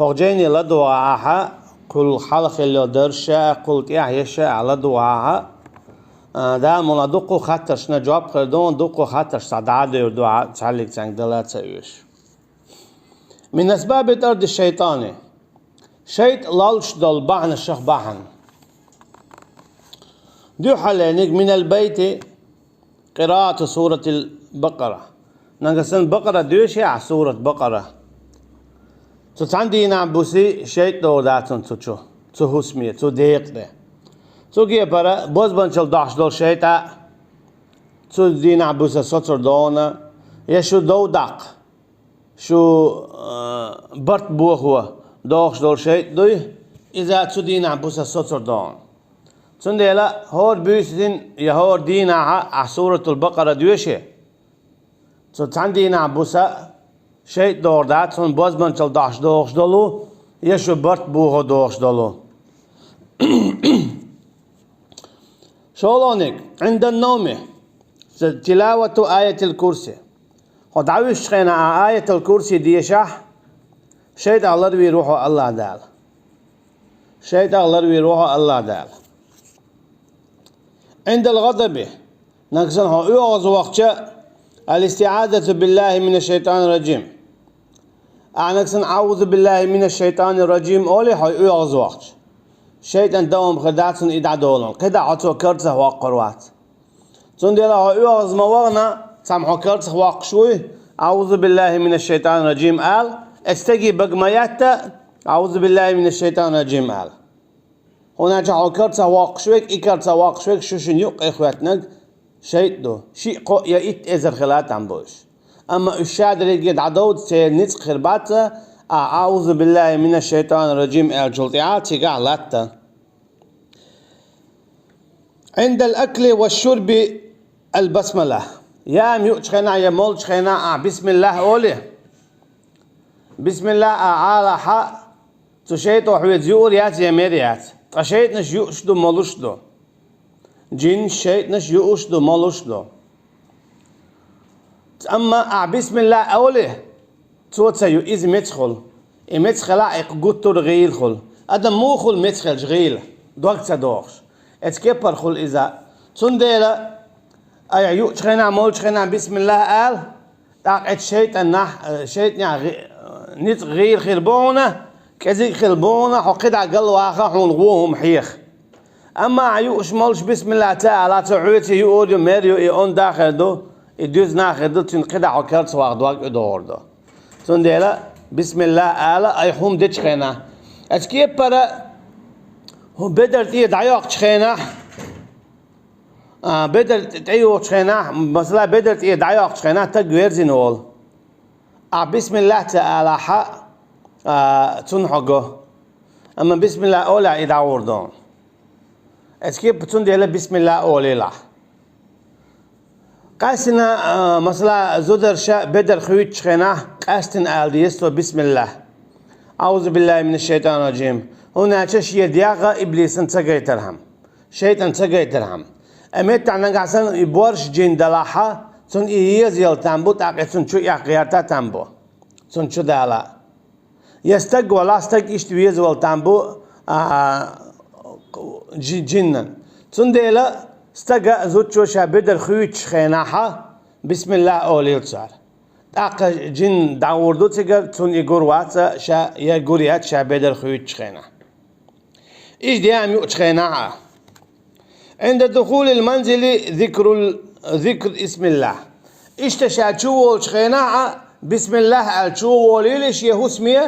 هوجيني لدواها كل حلق اللي درشة قلت يشة على دواها دا مولا دوقو خطرش نجواب خردون دوقو خطرش صدعاد يردوا تعلق تنك دلات سيوش من أسباب الأرض الشيطاني شيط لالش دول بحن الشخ بحن دو حلينك من البيت قراءة سورة البقرة نقصن بقرة دوشي على سورة بقرة تتعندي نعبوسي شيط دور داتن تشو تهسمية تديق ده تجي برا باز بنشل داش دول شيطة تدي نعبوسة سطر دونا يشو دو دق شو برت بوخوا داش دول شيط دوي إذا تدي نعبوسة سطر دون تنديلا هور بيسدين يهور دينا ع سورة البقرة دوشي تتعندي نعبوسة شيء دور دات سون باز بنشل داش دوش دولو يشو برت بوخوا دوش دولو شولونك عند النوم تلاوة آية الكرسي قد عوش خينا آية الكرسي دي شح شيء الله روي روحه الله دال شيء الله روي روحه الله دال عند الغضب نقصن هو يوغز وقت الاستعاذة بالله من الشيطان الرجيم نقصن أعوذ بالله من الشيطان الرجيم أولي هو يوغز وقت شيطان دوم خداتن إدع دولون قدع عطو كرته وقروات تنديلا هو يوغز موغنا سامحو كرته وقشوي أعوذ بالله من الشيطان الرجيم قال استجي بقمياتا أعوذ بالله من الشيطان الرجيم قال هنا جعو كرته وقشويك إكرته وقشويك شوشن يوق إخواتنا شيء دو شيء قو يأيت إزر خلات عن بوش أما الشاد اللي قد عدود سينيت خرباته أعوذ بالله من الشيطان الرجيم الجلطيات قالت عند الأكل والشرب البسملة يا ميوش خنا يا مولش خنا بسم الله أولي بسم الله على حق تشيط وحويت زيور يات يا ميريات تشيط نش يوشدو مولشدو جن شيط نش يوشدو مولشدو أما بسم الله أولي توتسيو إذ مدخل مدخل قطر غيل خل أدم مو خل مدخل غيل دوقت سدوخش اتكبر خل إذا تنديلا أي يوش خنا مولش خنا بسم الله قال تاقت شيطان شيطان نت غير خربونة كذي خربونة حقد على قل واخا حنغوهم حيخ أما عيوش مولش بسم الله تعالى تعويتي يقول ميريو يون داخل دو يدوز ناخر دو تنقد على كرت واحد واقع دور دو تنديلا بسم الله آلا أي حوم ديش خينا أتكيب برا هو بدر تيه دعيوق خينا بدر تعيوق خينا مثلا بدر تيه دعيوق خينا تقوير زينول بسم الله تعالى حق تنحقه أما بسم الله أولى إذا وردون أتكيب تنديلا بسم الله أولي لا قاسنا مثلا زودر شا بدر خويت شخنا قاستن آلديستو بسم الله أعوذ بالله من الشيطان الرجيم هنا تشي دياغا إبليس تسقيترهم شيطان تسقيترهم أميت عنا قاسن يبورش جين دلاحة تون إيز يلتنبو تاقي تون شو يقيرتا تنبو تون شو دالا يستق ولا استق إشتويز والتنبو جنن تون ديلا استجا زوجو شابدر خويت خيناها بسم الله أولي تصار تاق جن داوردو تيجر تون يقول وات شا يقوليات شابدر خويت خينا إيش ديام يوش خيناها عند دخول المنزل ذكر اسم الله إيش تشاتشو خيناها بسم الله الشو ليش يهو اسميه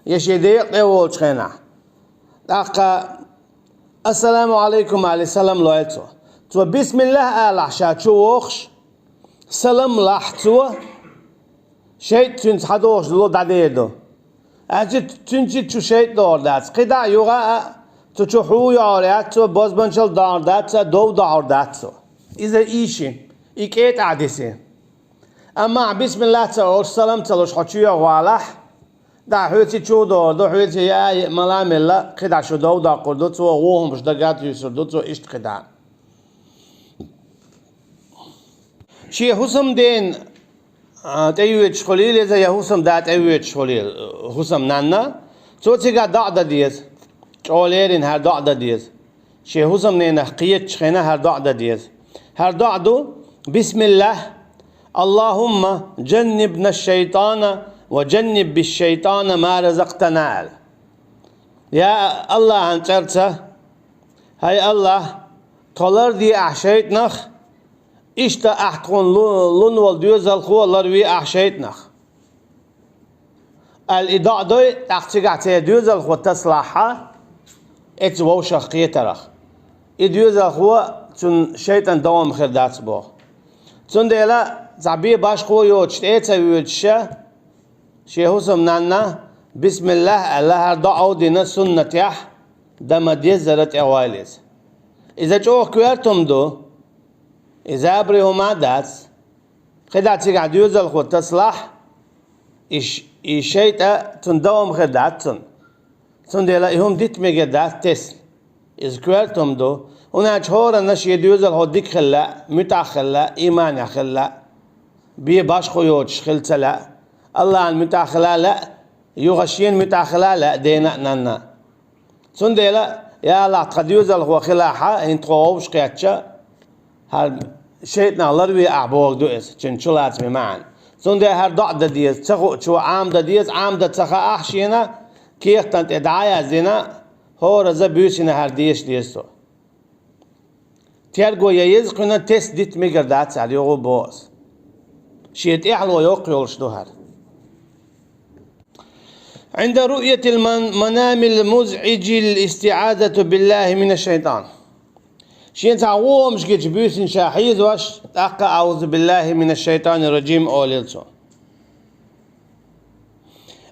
يشيديق يهو خينا تاق السلام عليكم عليه السلام لويتو تو بسم الله آل عشاتشو وخش سلام لاحتو شيء تنس حدوش دلو داديدو أجي تنسي تشو شيء دور دات قدا يوغا تشو حو يارياتو باز بنشل دار دات دو دار داتو إذا إيشي إيكيت عديسي أما بسم الله تقول سلام تلوش حتشو يغوالح دا حوتي تشو دور دو حوتي يا ملام الله قدا شو دو دا قردو تو وهم بش دقات يسردو تو إشت قدا شي حسم دين تأيوت شخليل إذا يا حسم دات أيوت شخليل حسم نانا توتيغا دعدا ديز جوليرين هر دعدا ديز شيهوزم نينا قيت شخينا هر دعدا ديز هر دعدو بسم الله اللهم جنبنا الشيطان وجنب بالشيطان ما رزقتنا يا الله انترته هاي الله طلر دي احشيتنخ اشتا احتقون لون والديوز الخوالر وي احشيتنخ الإضاء دوي تحتيقع ديوز الخو تصلحها اتبو شخية ترخ ديوز الخو تون شيطان دوام خردات بو تون ديلا زعبيه باش خو يوتش ايتا ويوتشا شيهوسم نانا بسم الله الله هر دعو دينا سنة يح دم ديز زرت اواليز إذا جوه كويرتم دو إذا أبريه ما داس خدعت تيقع ديوز الخو تصلح شيطة تندوم خدعتن تون ديلا إهم ديت ميجدات تسل إذا كويرتم دو هنا جهورا نشي ديوز الخو ديك خلا متاخلا إيمان خلا بيه باش خويوتش خلت لا الله المتاخلا لا يغشين متاخلا لا دينا نانا تون ديلا يا الله تخديوز الخو خلاحة إن تقووش قياتشا هل شيطنا الله روي أعبوك دوئس چنچلات ممعن تون ديلا هر دعدة ديز تخو چو عامدة ديز عامدة تخا أحشينا كيخ تنت إدعايا زينا هو رزا بيوشينا هر ديش ديستو تيرغو يزقنا تس ديت ميقردات عليغو بوس شيت إحلو يوقيولش دوهر عند رؤية المنام المزعج الاستعاذة بالله من الشيطان شين تعوو مش كيتش بيوسين شاحيز واش تأقى أعوذ بالله من الشيطان الرجيم أوليلسو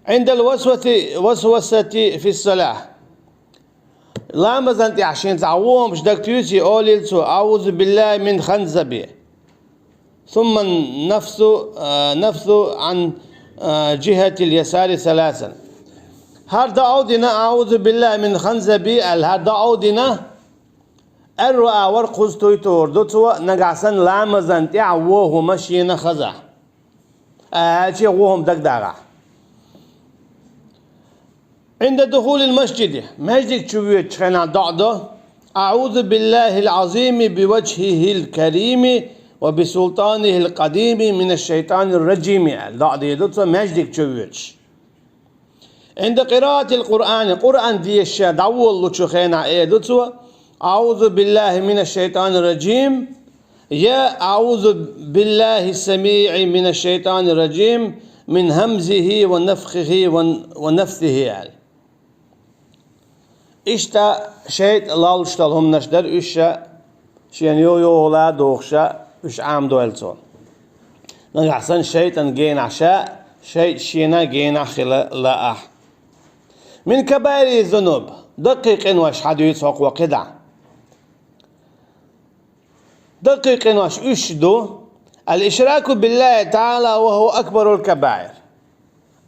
عند الوسوسة في الصلاة لا مزنت عشان تعوو مش دكتيوسي أوليلسو أعوذ بالله من خنزبي ثم نفس عن جهة اليسار ثلاثا هر دعودنا أعوذ بالله من خنزبي هر دعودنا الرؤى ورقز تويتور دوتوا نقعسن لامزن تعووه مشينا خزع هالشي وهم دقداغا عند دخول المسجد مسجد شويت خنا دعدو أعوذ بالله العظيم بوجهه الكريم وبسلطانه القديم من الشيطان الرجيم دعدو يدوتوا مسجد شويت عند قراءة القرآن دي الشيء دعو الله شخينا ايدوتوا أعوذ بالله من الشيطان الرجيم يا أعوذ بالله السميع من الشيطان الرجيم من همزه ونفخه ونفثه يعني إشتا شيء الله اشتلهم نشدر إشتا شين يو لا دوخشا إش عام دوالتون نحسن شيطان جين عشاء شيء شينا جين خلا لا من كبائر الذنوب دقيق وش حديث وقدع دقيق وش أشدو الإشراك بالله تعالى وهو أكبر الكبائر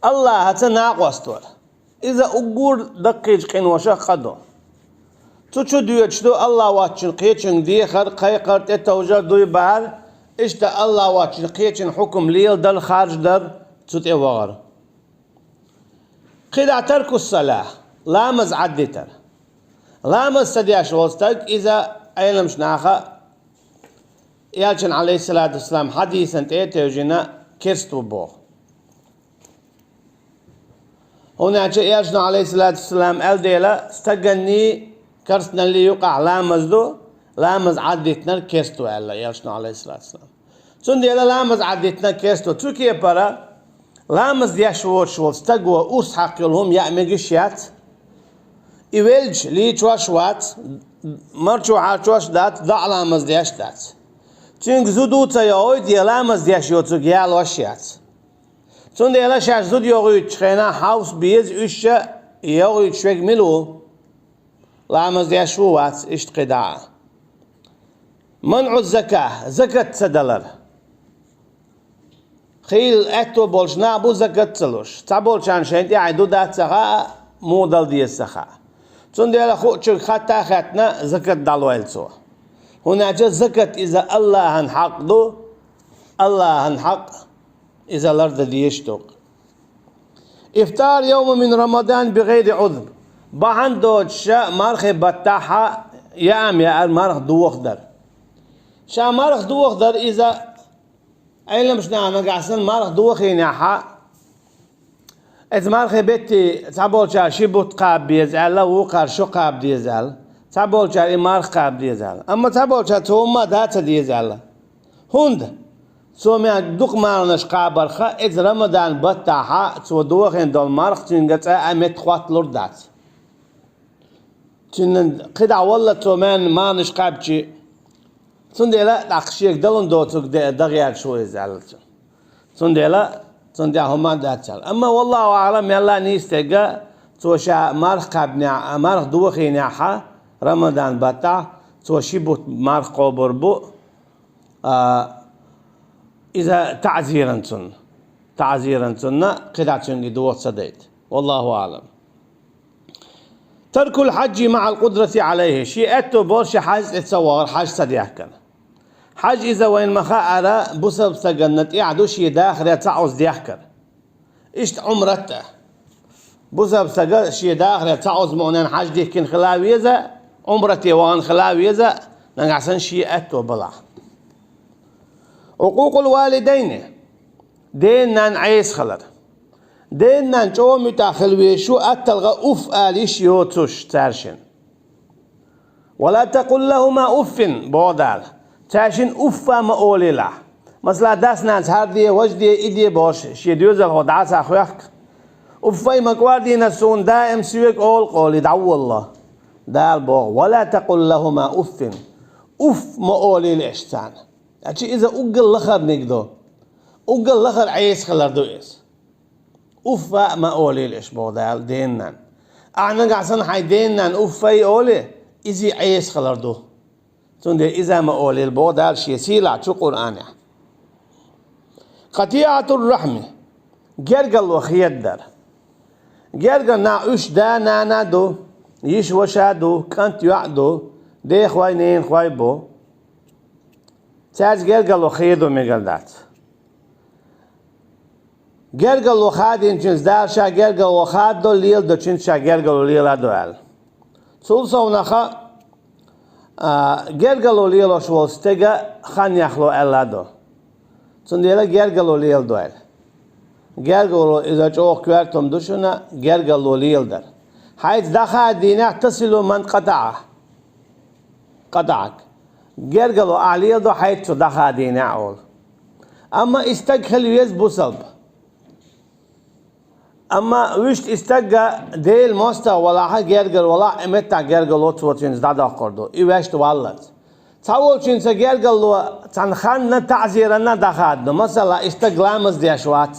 الله هتناقصتور إذا أقول دقيق وش خدو تشدو يشدو الله واتشن قيتشن دي خر قيقرت التوجه دوي بار إشتا الله واتشن قيتشن حكم ليل دل خارج در تتي وغر قيل ترك الصلاة لامز عدتر لامز سدياش وستك إذا أيلمش ناخا يالشن عليه الصلاة والسلام حديثا تيجينا كرستو بو هنا يالشن عليه الصلاة والسلام الديلا استقني كرستنا اللي يقع لامز دو لامز عدتنا كرستو ألا يالشن عليه الصلاة والسلام سنديلا لامز عدتنا كرستو تركيا برا لامز دياشوور شول استقوى أسحق لهم يأمجشيات إيولج لي تواشوات مرشو عاشوش دات ضع لامز دياش دات چونك زودو تياوي دي لامز دياشيوتو جيال وشيات چون ديلا شاش زود يوغي تشخينا حاوس بيز اشا يوغي تشوك ملو لامز دياشوات اشت قداع منع الزكاة زكاة $1 خيل اتو بولش نابو زكاة تلوش تعبول شان شنتي عيدو دات سخاء مودل دي السخاء چون ديلا خوشك خطا خطنا زكاة دالوالسو هنا زكاة إذا الله هنحق دو الله هنحق إذا الأرض ديشتوك إفطار يوم من رمضان بغير عذر بحن دوت شا مرخ بتاحة يا المرخ دوخ در شا مرخ دوخ در إذا أين مش نعم قاسن مرخ دوخ ينحى إذا مرخ بيتي تعبول شا شبوت قاب بيزعل وقار شو قاب ديزعل تعبول شا مرخ قاب ديزعل أما تعبول شا توما دات ديزعل هند سومي دوق مالنش قابر خا إذا رمضان بتاحة تو دوخين دول مرخ تنقطع أمت خوات لردات تنن قدع والله تومان ما نشقابشي تنديلا داقشيك دلون دوتوك دغيال شوي زعلت تنديلا هما داتشال اما والله اعلم يلا نيستيغا توشا مارخ قابنع مارخ دوخيناحا رمضان بتا توشي بوت مارخ قوبربو اذا تعزيرا تن قدع تنجي دوت صديت والله اعلم. ترك الحج مع القدرة عليه شيء أتو بورش حاج اتصور حاج صديق حاج إذا وين مخاء بسبب سجنت يعدو شيء داخل يتعوز ديحكر إشت عمرته بسبب سجن شيء داخل يتعوز مؤنن حاج ديه كن خلاويزة عمرتي وان خلاويزة نقعسن شيء أتو بلا. حقوق الوالدين ديننا عيس خلر ديننا جو متاخلوي شو أتلغى أف آليش يوتوش تارشن ولا تقل لهما أف بودال تارشن أف ما أولي له مثلا داس ناس هاردي وجدي إدي باش شيديوزل ودعاس أخوياك أفاي مكواردي نسون دائم سويك أول قولي دعو الله دال بوغ ولا تقل لهما أف ما أولي الإحسان أشي إذا أقل لخر نقدو أقل لخر عيس خلر دوئس أفا ما أولي الإشبو دال ديننا أعنا قعسن حي ديننا أفا يولي إزي عيس خلردو تندي إذا ما أولي البو دال شي سيلع شو قرآن قطيعة الرحم جرقل وخيت در جرقل نا أش دا نانا دو يش وشادو كانت يعدو دي خواي نين خواي بو تاج جرقل وخيدو ميقل جرقل وخادين چنز دار شا جرقل وخاد دو ليل دو چنز شا جرقل وليل دوال سولسو نخا جرقل وليل وشوال ستيغا خان يخلو ألا دو سنديلا جرقل وليل دوال جرقل إذا جوه كوارتم دوشنا جرقل وليل در حيث دخا دينه تصل من قطعك جرقل وعليل دو حيث دخا دينه أول أما استقخل يز بصلب أما وشت استجا ديل مستا ولا حجرجل ولا إمتى جرجل وتوتشينز دادا كردو إيوشت والله تاولشينز جرجل وتنخان تعزيرنا دخاد مثلا استجلامز ديشوات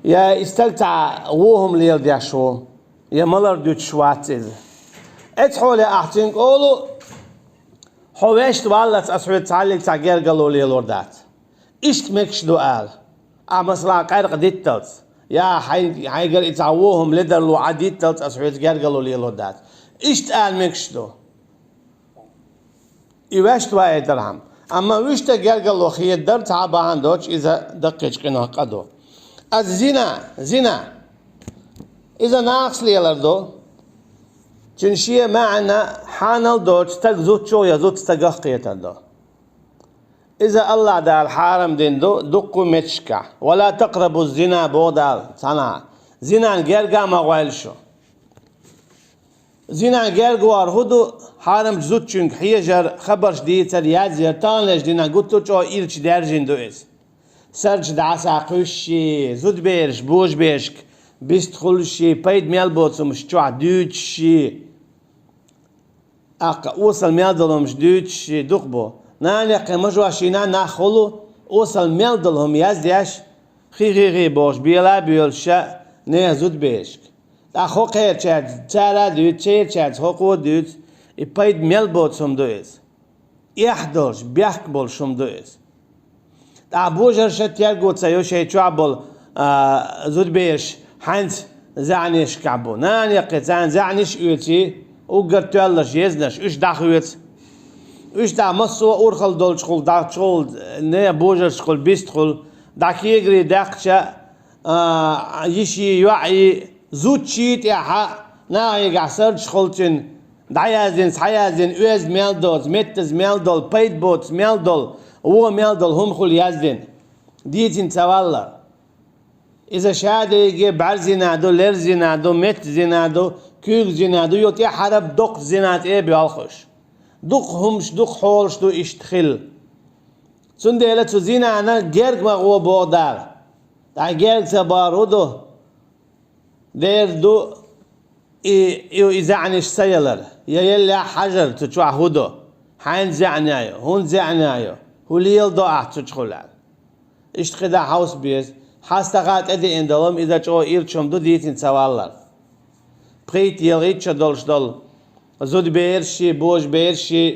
يا استلتع وهم ليل ديشو يا ملر دوتشوات إذا ادخل أحسن قولوا حوشت والله أسعد تعلق تجرجل وليل وردات إشت مكش دوال مثلا قارق ديتلز يا حيقر يتعووهم لدرلو عديد تلت أسعود جرقلوا ليلو دات إشت آل مكشتو إيوشت واي درهم أما وشت جرقلوا خيط در تعبا عندوش إذا دقيش قنا قدو الزنا إذا ناقص ليلردو چنشيه معنا حانل دوش تقزوت شو يزوت تقاقية دو إذا الله دال حارم دين دو دقو متشكا ولا تقربوا الزنا بودال صنع زنا جرجا ما غوالشو زنا جرجوار هدو حارم جزوت چونك حيجر خبرش ديتر ياد زيرتان لش دينا قلتو چو إيرش درجين دو إز سرج دعسا قوشي زود بيرش بوش بيشك بيست خلشي بيد ميال بوتسمش چو عدوتشي أقا وصل ميال دلومش دوتشي دقبو ناني قيمجوا شينا ناخلو وصل ميل دلهم يزديش خي باش بيلا بيلشا نه زود بيشك أخو خير چاد چارا دوت چير چاد حقو دوت يبايد ميل بود شم دويز يحدرش بيحك بول شم دويز أبوجر شتير قوت سيو شيء تعبول زود بيش حنت زعنيش كعبو ناني قيتان زعنيش يوتي وقرت يالش يزنش إيش داخويت إيش دا مصو أورخل دول شغل دا شغل نه بوجر شغل بيست شغل دا كيجري داقشة يشي يوعي زود شيت يحا نا يقعسر شخلتن دعيازن سحيازن اوز ميلدولز متز ميلدول بيت بوتس ميلدول هو ميلدول هم خل يازدن ديتن توالا إذا شاد يجي بعر زنادو لير زنادو مت زنادو كيك زنادو يوتي حرب دق زنات ايه بيالخش دق همش دق حولش دو اشتخل سنديلة زنا أنا جرق مغو بودار دا جرق سبارودو دير دو إزعنش سيلر يلا حجر تشوع هدو حين زعنايو هون زعنايو هو ليل دو تشخلال اشتخدا حوس بيز حاستغات ادي اندلم إذا جو إيرشم دو ديتين سوالر بقيت يلغيتش دولش دول زود بيرشي بوش بيرشي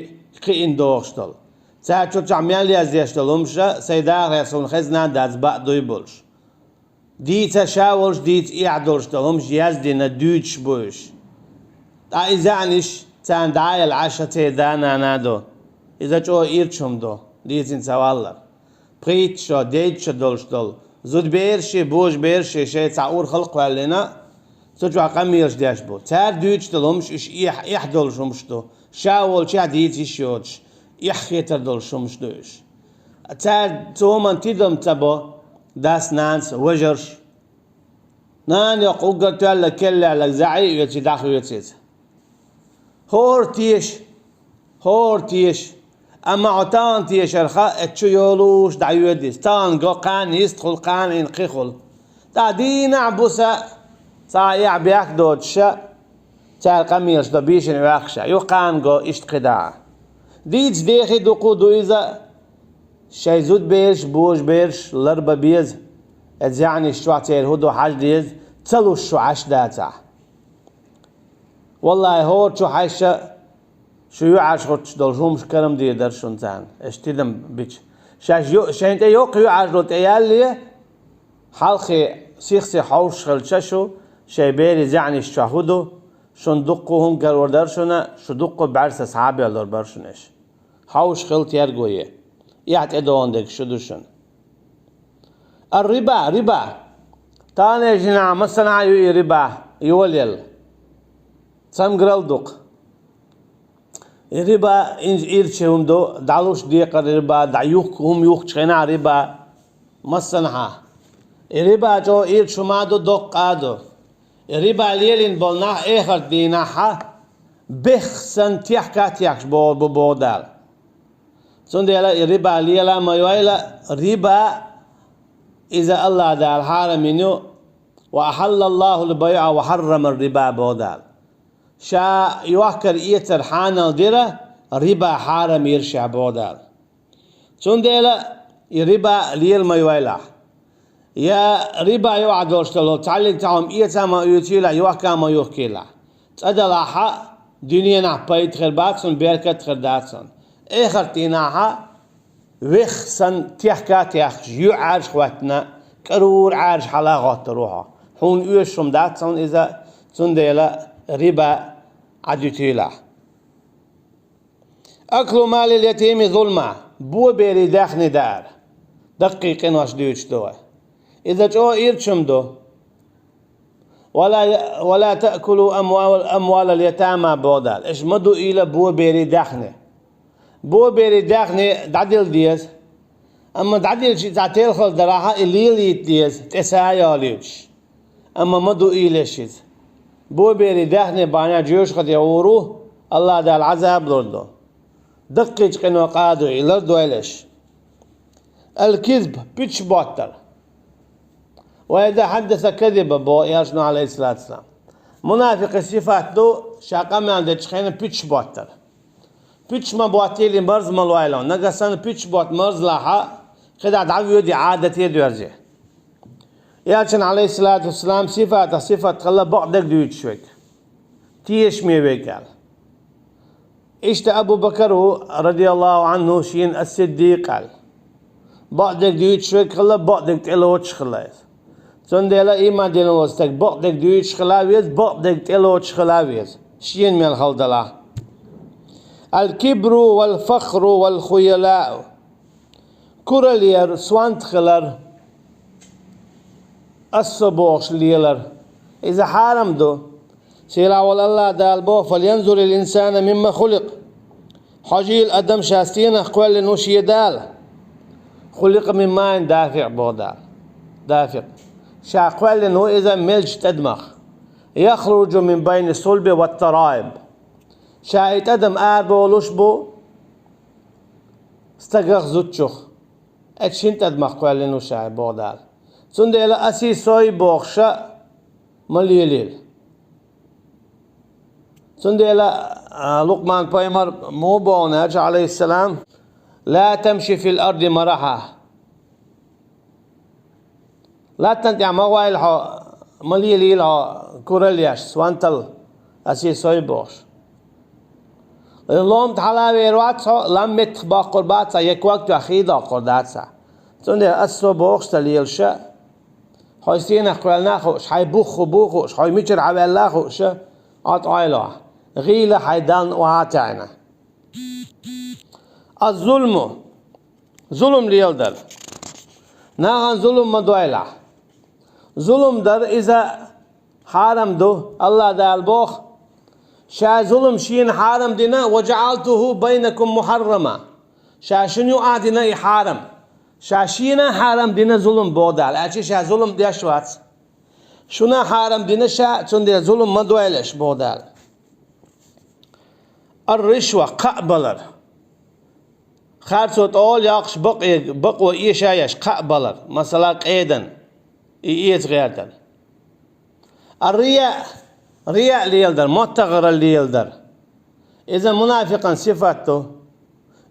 قين دوغش دول ساعت شو تعمل لي ازيش دلمشة سيدا رسول خزنا داز بق دوي بولش ديت شاورش ديت إعدولش دلمش يزدنا دوتش بوش دا إزعنش تان داي العشاء تيدانا نادو إذا جو إيرشم دو ديتين سوالر بقيت شو ديتش دولش دول زود بيرشي بوش بيرشي شيء تعور خلق ولنا سجوا قميرش داش بو تار دوتش دلمش إش إحدولش مشتو شاول شا ديت يشيوتش يحكيتر دول شمش دوش تار تومن تيدم تبو داس نانس وجرش نان يقوقر تالا كلا على زعي يتي داخل يتيت هور تيش اما عطان تيش الخاء اتشو يولوش دعيو يديس تان قو قان يستخل قان ينقيخل تا دي نعبوسا صايع بياك دوتشا تار قميرش دو بيشن واخشا يو قان قو اشتقداع ديتش ديخي دقودو إذا شي زود بيرش بوش بيرش لربا بيز اتزعني الشوع تير هدو حاج ديز تلو الشوعش داتا والله هور شو حيشا شو يعاش غوتش دولشومش كرم دي درشون تان اشتدم بيش شاين تيوق يعاش روت ايالي حالخي سيخسي حوش خلششو شي بيري زعني الشوع هدو شون دقوهم قرور درشونا شو دقو بعرس اصحابي اللور برشونش حوش خلط يرقويه يعت ادوان ديك شدوشن الربا تاني جنا مثلا يو ربا يوليل سام قرال دق الربا إنج إيرشهم دو دعلوش ديق الربا دعيوك هم يوك شغنا ربا مثلا الربا جو إيرشو مادو دق آدو الربا ليلين بولنا إخر ديناها بخسن تيحكا تيحش بودال سنديلا الربا ليلا ما يويلا ربا إذا الله دال حارمينو وأحل الله البيع وحرم الربا بودال شا يوكر إيتر حانا ديرا ربا حارم يرشع بودال سنديلا الربا ليل ما يويلا يا ربا يوعدوش تلو تعلق تعهم إيتا ما يوتيلا يوكا ما يوكيلا تأدلاحا دنيا نعبايت خرباتسون بيركت خرداتسون اخر تيناها وخسن تيحكا تيحش يعرش خواتنا كرور عرش حلاغات روحا حون يوشم داتسون إذا سنديلا ربا عديتيلا أكل مال اليتيم ظلمة بو بيري داخني دار دقيقين واش ديوش دوه إذا جو إيرشم دو ولا تأكلوا أموال اليتامى بودال إيش مدو إلى بو بيري داخني بو بيري داخني دعدل ديز أما دعدل شي تعتيل خل دراحة اللي ديز تسايا ليش أما مدو إلى شيز بو بيري داخني بانا جيوش قد يورو الله دا العذاب لردو دقيق قنو قادو إلردو إليش الكذب بيتش بوتر وإذا حدث كذب بو ياشنو عليه الصلاة والسلام منافق الصفات دو شاقا من عند تشخين بيتش بوتر بيتش ما بواتيلي مرز ملوايلو نقصان بيتش بوت مرز لاحا خدا دعويو دي عادة يدو يرجي ياشن عليه الصلاة والسلام صفات خلا بعدك دو يتشوك تيش ميبيكال اشت أبو بكر رضي الله عنه شين الصديق قال بعدك دو يتشوك خلا بعدك تلوش خلايس سندلا إيمان دين وستك بعدك دو يتش خلاويز بعدك تلوش خلاويز شين من الخلدلا الكبر والفخر والخيلاء كورالير سوانت خلر الصبوغ ليلر إذا حرم دو سيلا والله دال بو فلينظر الإنسان مما خلق حجيل أدم شاستين أخوال نوشي دال خلق من ماء دافع بودال دافع شاقوال نو إذا ملج تدمخ يخرج من بين الصلب والترائب شايت أدم آربو لشبو استقاق زوتشوخ أكشين تدمخ قوال نو شاي بودال سنده إلى أسي سوي بوخشا مليليل سنده إلى لقمان بايمر موبون عليه السلام لا تمشي في الأرض مرحا لا تنتع مغوايل مليليل كورلياش سوانتل أسي سوي بوخش اللهم تعالى ويروات لم يتخبا قربات يك وقت أخيدا قردات سنده أسو بوخش تليل شا حيسين أخوال ناخوش حي بوخوش حي ميشر عوال لاخوش عطايلا غيلة حيدان وعاتعنا الظلم ظلم ليلدر ناغن ظلم مدويلة ظلم در إذا حرم دو الله دال بوخ شا ظلم شين حرم دينا وجعلته بينكم محرما شا شنو عادنا حرم شاشينا حرام دينا ظلم بودال أشي شا ظلم ديشوات شنا حرام دينا شا تندي ظلم ما دويلش بودال الرشوة قبلر خارصوت أول ياقش بقوة إيشايش قبلر مثلا قيدن إيش غيردن الرياء رياء ليلدر متغر ليلدر إذا منافقا صفته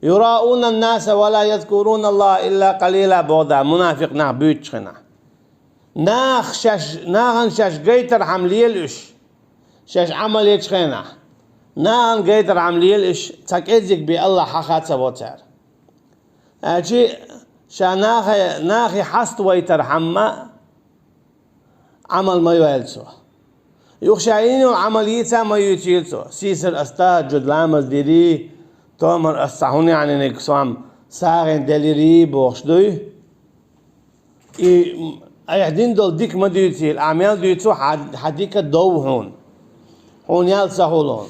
يراؤون الناس ولا يذكرون الله إلا قليلا بودا منافق ناخ بيتشخنا ناخ شاش قيتر حمليل إش شاش عمل يتشخنا ناخ قيتر عمليل إش تكيزك بي الله حخات سبوتر أجي شا ناخي حست ويتر حما عمل ما يوالسو يخشعيني عمليتا ما يتيلسو سيسر استاجد لامز ديري تومر استحوني يعني نكسوام ساغن دليري بوخشدوي ايحدين دول ديك ما ديوتي الاعمال ديوتو حديك الدو هون يالسا هولون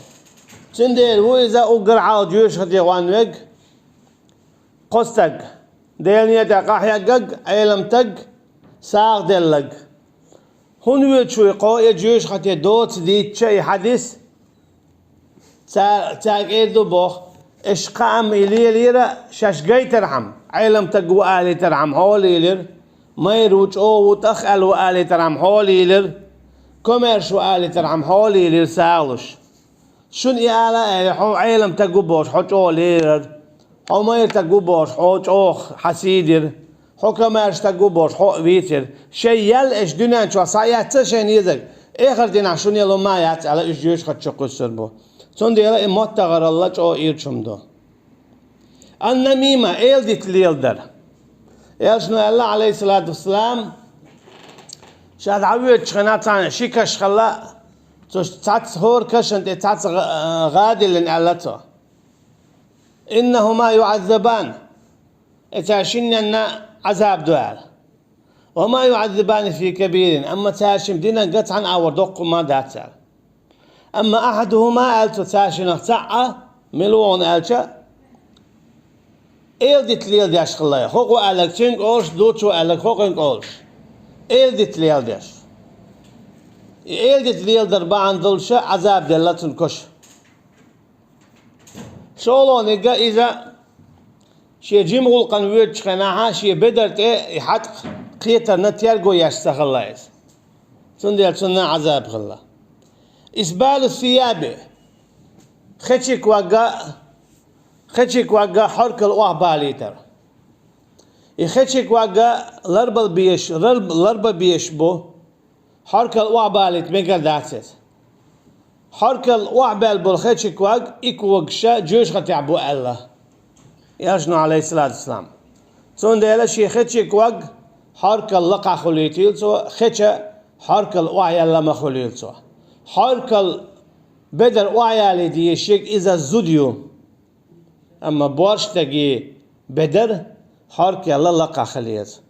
چندير هو اذا اقرعا جيوش خطي وانوك قستق ديلنية قاحيا قق ايلم تق ساغ دلق هون ويتشوي قوية جيوش خطي دوت ديت شي حديث تاق ايدو بوخ اشقام إلي ليرة شاشقاي ترحم علم تقوى آلي ترحم حولي لير ما يروج او وتخل وآلي ترحم حولي لير كوميرش وآلي ترحم حولي لير سالش شن إيالا حو علم تقوى بوش حوش او لير حو ما يرتقوى بوش حوش او حسيدر حو كوميرش تقوى بوش حو بيتر شي يل دنيان شو صايات تشين يزك اخر دين عشون يلو ما يات على اش جيوش خد شقو السربو سون ديلا اموت تغر الله جو ايرشم دو النميمة ايل ديت ليلدر ايلشنو الله عليه الصلاة والسلام شاد عويت شخناتان شيكش خلا توش تاتس هور كشنت تاتس غادي لن علته انهما يعذبان اتاشن عذاب دوال وما يعذبان في كبير اما تاشم دينا قطعا اور دق ما داتر أما أحدهما ألتو تاشنا ساعة ملون ألتا إيل ديت ليل دياش خلايا خوكو ألك تنك أولش دوتشو ألك خوكو أولش إيل ديت ليل دياش إيل ديت ليل دربان دلشا عذاب دلتن كش شولو نيجا إذا شي جيمغول قنويت شخناها شي بدرت إيه يحط قيتر نتيارجو ياش سخلايس سنديل سنة عذاب خلا إسبال الثياب خشك وقا حرك الواه باليتر يخشك وقا لربل بيش بو حرك الواه باليت ميقر داتس حرك الواه بالبو خشك وقا إكو وقشا جوش خطيعبو الله ياشنو عليه الصلاة والسلام تون ديلا شي خشك وقا حرك اللقا خليتيلسو خشا حرك الواه يلا ما خليتيلسو حركل بدر وعيالي دي شيك إذا زوديو أما بورش تجي بدر حرك يلا لقى خليز